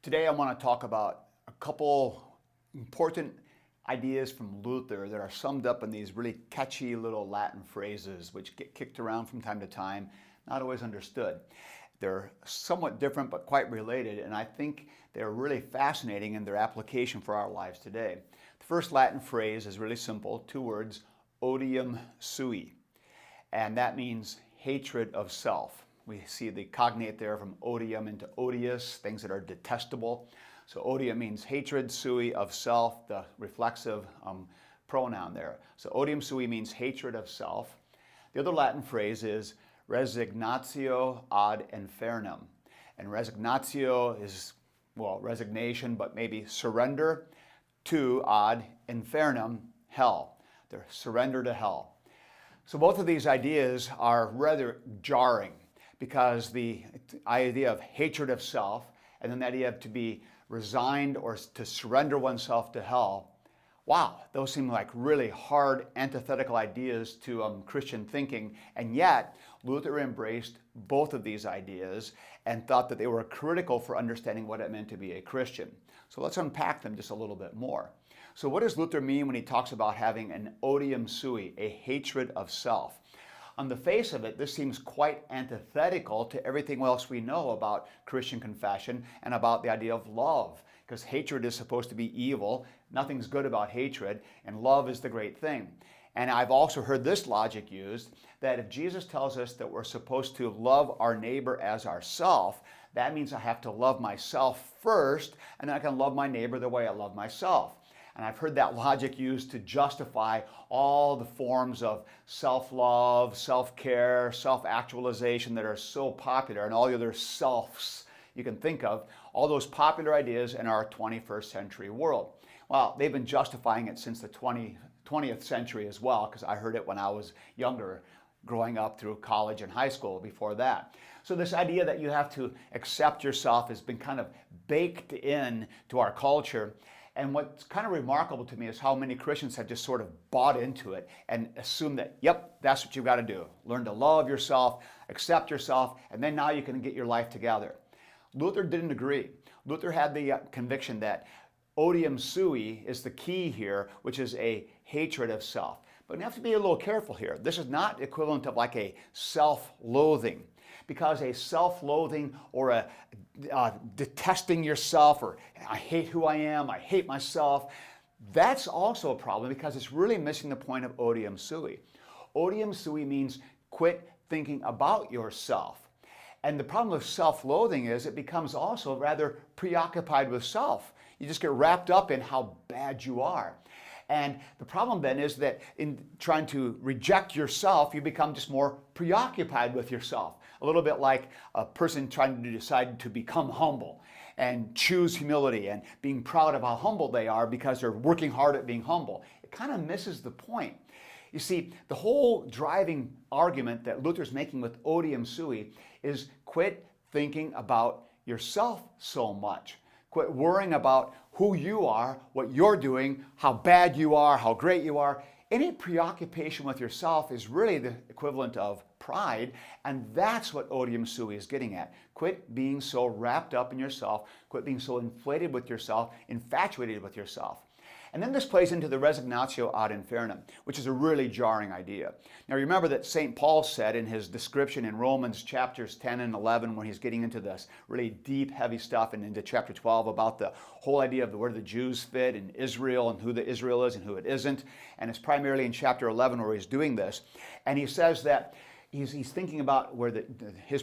Today I want to talk about a couple important ideas from Luther that are summed up in these really catchy little Latin phrases which get kicked around from time to time, not always understood. They're somewhat different but quite related, and I think they're really fascinating in their application for our lives today. The first Latin phrase is really simple, two words, odium sui, and that means hatred of self. We see the cognate there from odium into odious, things that are detestable. So odium means hatred, sui of self, the reflexive pronoun there. So odium sui means hatred of self. The other Latin phrase is resignatio ad infernum. And resignatio is, well, resignation, but maybe surrender to ad infernum, hell. They're surrender to hell. So both of these ideas are rather jarring, because the idea of hatred of self and then the idea of to be resigned or to surrender oneself to hell, wow, those seem like really hard antithetical ideas to Christian thinking, and yet Luther embraced both of these ideas and thought that they were critical for understanding what it meant to be a Christian. So let's unpack them just a little bit more. So what does Luther mean when he talks about having an odium sui, a hatred of self? On the face of it, this seems quite antithetical to everything else we know about Christian confession and about the idea of love, because hatred is supposed to be evil, nothing's good about hatred, and love is the great thing. And I've also heard this logic used, that if Jesus tells us that we're supposed to love our neighbor as ourself, that means I have to love myself first, and then I can love my neighbor the way I love myself. And I've heard that logic used to justify all the forms of self-love, self-care, self-actualization that are so popular, and all the other selves you can think of, all those popular ideas in our 21st century world. Well, they've been justifying it since the 20th century as well, because I heard it when I was younger, growing up through college and high school before that. So this idea that you have to accept yourself has been kind of baked in to our culture. And what's kind of remarkable to me is how many Christians have just sort of bought into it and assumed that, yep, that's what you've got to do. Learn to love yourself, accept yourself, and then now you can get your life together. Luther didn't agree. Luther had the conviction that odium sui is the key here, which is a hatred of self. But you have to be a little careful here. This is not equivalent of like a self-loathing, because a self-loathing or a detesting yourself, or I hate who I am, I hate myself, that's also a problem because it's really missing the point of odium sui. Odium sui means quit thinking about yourself. And the problem with self-loathing is it becomes also rather preoccupied with self. You just get wrapped up in how bad you are. And the problem then is that in trying to reject yourself, you become just more preoccupied with yourself. A little bit like a person trying to decide to become humble and choose humility and being proud of how humble they are because they're working hard at being humble. It kind of misses the point. You see, the whole driving argument that Luther's making with odium sui is quit thinking about yourself so much. Quit worrying about who you are, what you're doing, how bad you are, how great you are. Any preoccupation with yourself is really the equivalent of pride, and that's what odium sui is getting at. Quit being so wrapped up in yourself, quit being so inflated with yourself, infatuated with yourself. And then this plays into the resignatio ad infernum, which is a really jarring idea. Now remember that St. Paul said in his description in Romans chapters 10 and 11, when he's getting into this really deep, heavy stuff, and into chapter 12 about the whole idea of where the Jews fit in Israel and who the Israel is and who it isn't. And it's primarily in chapter 11 where he's doing this. And he says that he's thinking about where his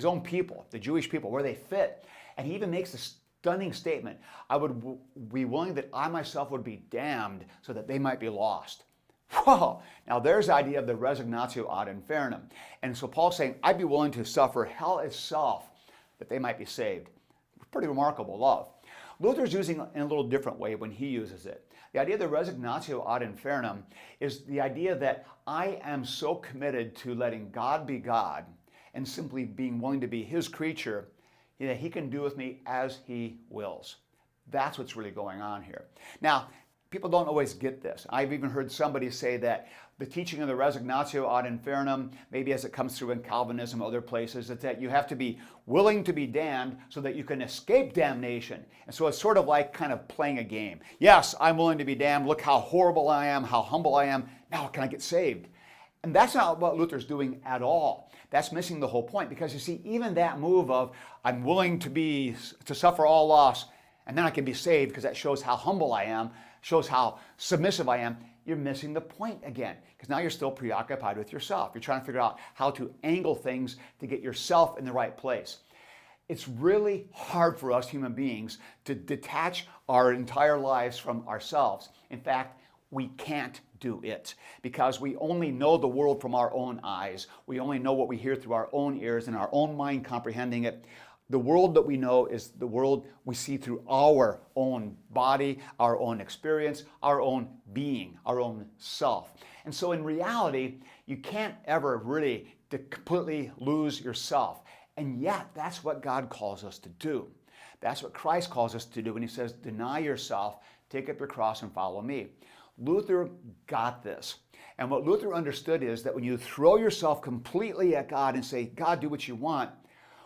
own people, the Jewish people, where they fit. And he even makes this stunning statement: I would be willing that I myself would be damned so that they might be lost. Whoa! Now there's the idea of the resignatio ad infernum. And so Paul's saying, I'd be willing to suffer hell itself that they might be saved. Pretty remarkable love. Luther's using it in a little different way when he uses it. The idea of the resignatio ad infernum is the idea that I am so committed to letting God be God and simply being willing to be His creature that He can do with me as He wills. That's what's really going on here. Now, people don't always get this. I've even heard somebody say that the teaching of the resignatio ad infernum, maybe as it comes through in Calvinism and other places, is that you have to be willing to be damned so that you can escape damnation. And so it's sort of like kind of playing a game. Yes, I'm willing to be damned. Look how horrible I am, how humble I am. Now can I get saved? And that's not what Luther's doing at all. That's missing the whole point, because you see, even that move of I'm willing to suffer all loss, and then I can be saved because that shows how humble I am, shows how submissive I am, you're missing the point again, because now you're still preoccupied with yourself. You're trying to figure out how to angle things to get yourself in the right place. It's really hard for us human beings to detach our entire lives from ourselves. In fact, we can't do it because we only know the world from our own eyes. We only know what we hear through our own ears and our own mind comprehending it. The world that we know is the world we see through our own body, our own experience, our own being, our own self. And so in reality, you can't ever really completely lose yourself. And yet, that's what God calls us to do. That's what Christ calls us to do when he says, deny yourself, take up your cross and follow me. Luther got this. And what Luther understood is that when you throw yourself completely at God and say, God, do what you want,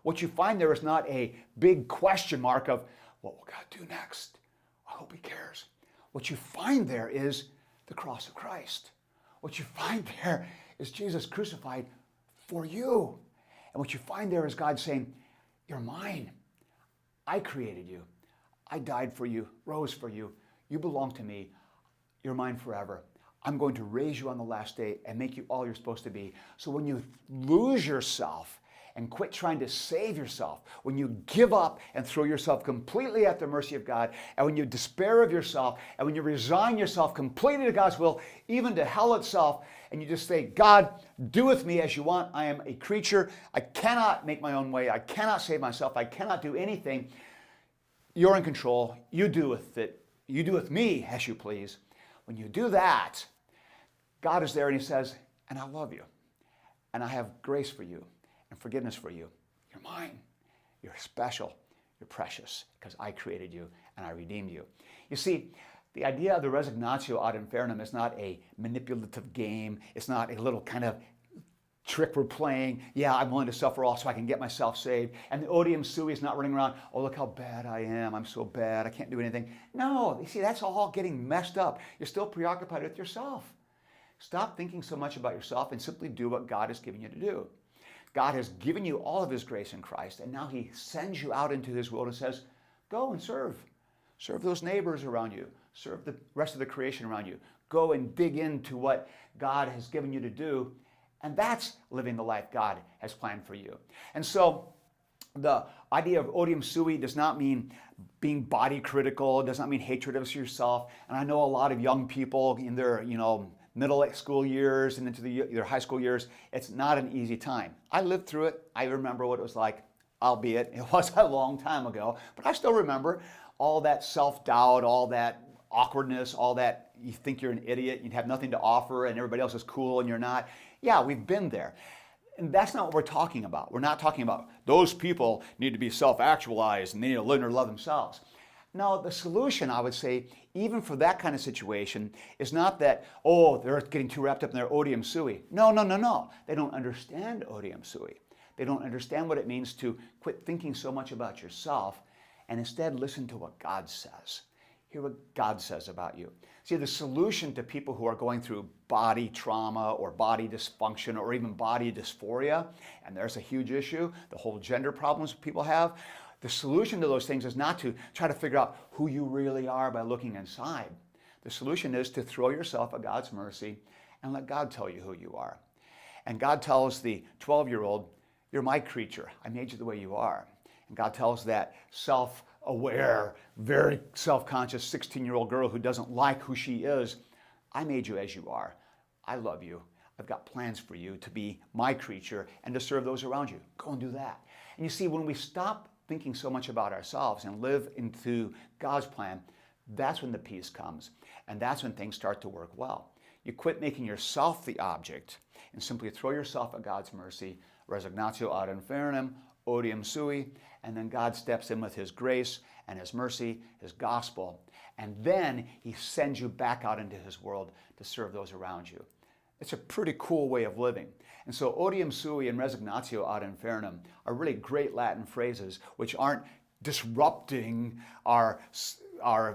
what you find there is not a big question mark of, what will God do next? I hope he cares. What you find there is the cross of Christ. What you find there is Jesus crucified for you. And what you find there is God saying, you're mine. I created you. I died for you, rose for you. You belong to me. You're mine forever. I'm going to raise you on the last day and make you all you're supposed to be. So when you lose yourself and quit trying to save yourself, when you give up and throw yourself completely at the mercy of God, and when you despair of yourself, and when you resign yourself completely to God's will, even to hell itself, and you just say, God, do with me as you want. I am a creature. I cannot make my own way. I cannot save myself. I cannot do anything. You're in control. You do with it. You do with me as you please. When you do that, God is there and he says, and I love you, and I have grace for you and forgiveness for you. You're mine. You're special. You're precious because I created you and I redeemed you. You see, the idea of the resignatio ad infernum is not a manipulative game. It's not a little kind of trick we're playing. Yeah, I'm willing to suffer all so I can get myself saved. And the odium sui is not running around, oh, look how bad I am. I'm so bad. I can't do anything. No, you see, that's all getting messed up. You're still preoccupied with yourself. Stop thinking so much about yourself and simply do what God has given you to do. God has given you all of his grace in Christ, and now he sends you out into his world and says, go and serve. Serve those neighbors around you. Serve the rest of the creation around you. Go and dig into what God has given you to do. And that's living the life God has planned for you. And so the idea of odium sui does not mean being body critical. It does not mean hatred of yourself. And I know a lot of young people in their, middle school years and into their high school years, it's not an easy time. I lived through it. I remember what it was like, albeit it was a long time ago. But I still remember all that self-doubt, all that awkwardness, all that you think you're an idiot, you have nothing to offer, and everybody else is cool and you're not. Yeah, we've been there. And that's not what we're talking about. We're not talking about those people need to be self-actualized and they need to learn to love themselves. No, the solution, I would say, even for that kind of situation, is not that, oh, they're getting too wrapped up in their odium sui. No. They don't understand odium sui. They don't understand what it means to quit thinking so much about yourself and instead listen to what God says. Hear what God says about you. See, the solution to people who are going through body trauma or body dysfunction or even body dysphoria, and there's a huge issue, the whole gender problems people have, the solution to those things is not to try to figure out who you really are by looking inside. The solution is to throw yourself at God's mercy and let God tell you who you are. And God tells the 12-year-old, you're my creature. I made you the way you are. And God tells that self-aware, very self-conscious 16-year-old girl who doesn't like who she is, I made you as you are. I love you. I've got plans for you to be my creature and to serve those around you. Go and do that. And you see, when we stop thinking so much about ourselves and live into God's plan, that's when the peace comes. And that's when things start to work well. You quit making yourself the object and simply throw yourself at God's mercy, resignatio ad infernum, odium sui, and then God steps in with his grace and his mercy, his gospel, and then he sends you back out into his world to serve those around you. It's a pretty cool way of living. And so odium sui and resignatio ad infernum are really great Latin phrases which aren't disrupting our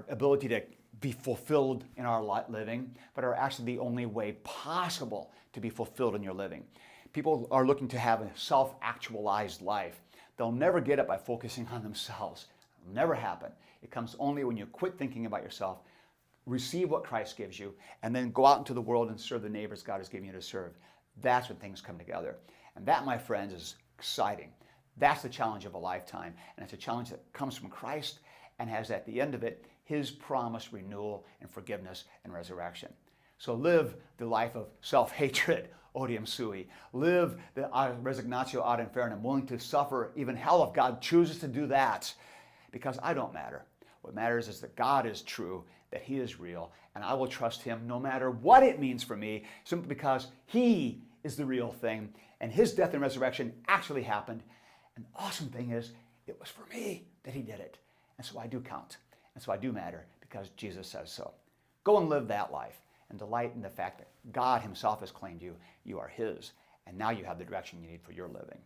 ability to be fulfilled in our living, but are actually the only way possible to be fulfilled in your living. People are looking to have a self-actualized life. They'll never get it by focusing on themselves. It'll never happen. It comes only when you quit thinking about yourself, receive what Christ gives you, and then go out into the world and serve the neighbors God has given you to serve. That's when things come together. And that, my friends, is exciting. That's the challenge of a lifetime. And it's a challenge that comes from Christ and has at the end of it his promised renewal and forgiveness and resurrection. So live the life of self-hatred, odium sui. Live the resignatio ad infernum, willing to suffer even hell if God chooses to do that. Because I don't matter. What matters is that God is true, that he is real, and I will trust him no matter what it means for me, simply because he is the real thing, and his death and resurrection actually happened. And the awesome thing is, it was for me that he did it. And so I do count, and so I do matter, because Jesus says so. Go and live that life, and delight in the fact that God himself has claimed you. You are his, and now you have the direction you need for your living.